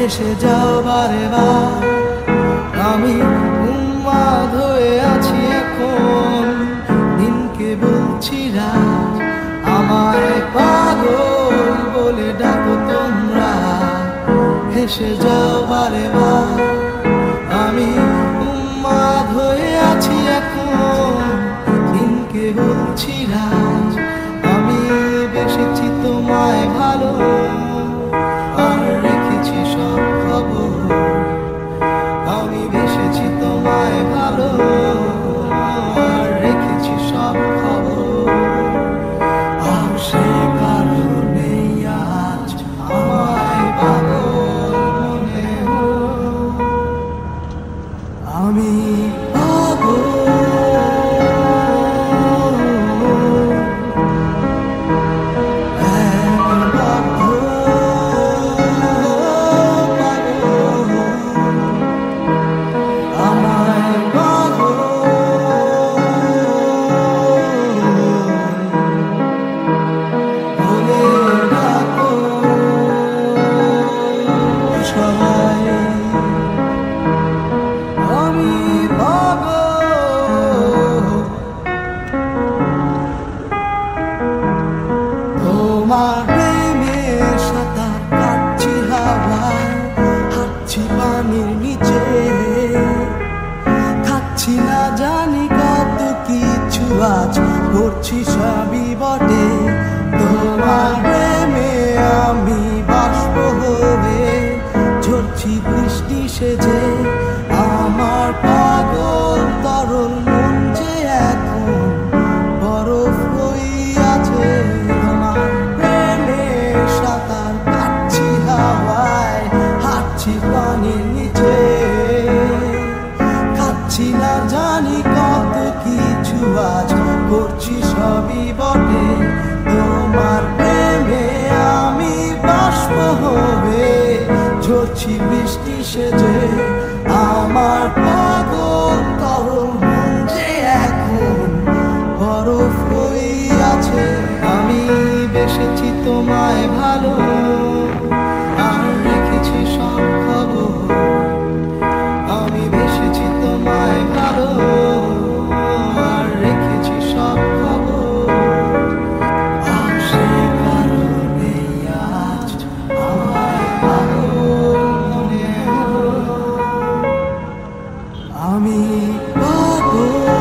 ভেসে যাও বারে বার। আমি উন্মাদ হয়ে আছি এখন, দিনকে বলছি রাত। আমায় পাগল বলে ডাকো তোমরা, ভেসে যাও বারে বার। আমি উন্মাদ হয়ে আছি এখন, দিনকে বলছি রাত। আমি বেসেছি তোমায় ভালো, আর রেখেছি সব খবর। আমি বেসেছি তোমায় ভালো, আর রেখেছি সব খবর। আর সে কারণে আজ আমায় পাগল মনে হলো। আমি তোমার প্রেমে সাঁতার কাটছি হাওয়ায়, হাঁটছি পানির নিচে, খাচ্ছি না জানি কত কিছু আজ, করছি সবই বটে। তোমার প্রেমে আমি বাষ্প হয়ে ঝরছি বৃষ্টি সেজে। আমার পাগল তরল মন যে এখন বরফ হইয়াছে। তোমার প্রেমে সাঁতার কাটছি হাওয়ায়, হাঁটছি পানির নিচে, খাচ্ছি না জানি কত কিছু আজ, করছি সবই বটে। তোমার প্রেমে আমি বাষ্প হয়ে ঝরছি বৃষ্টি সেজে। আমার পাগল তরল মন যে এখন বরফ হইয়াছে। আমি বেসেছি তোমায় ভালো, আর রেখেছি সব খবর। আমি বেসেছি তোমায় ভালো, আর রেখেছি সব খবর। আর সে কারণে আজ আমায় পাগল মনে হলো। আমি পাগল।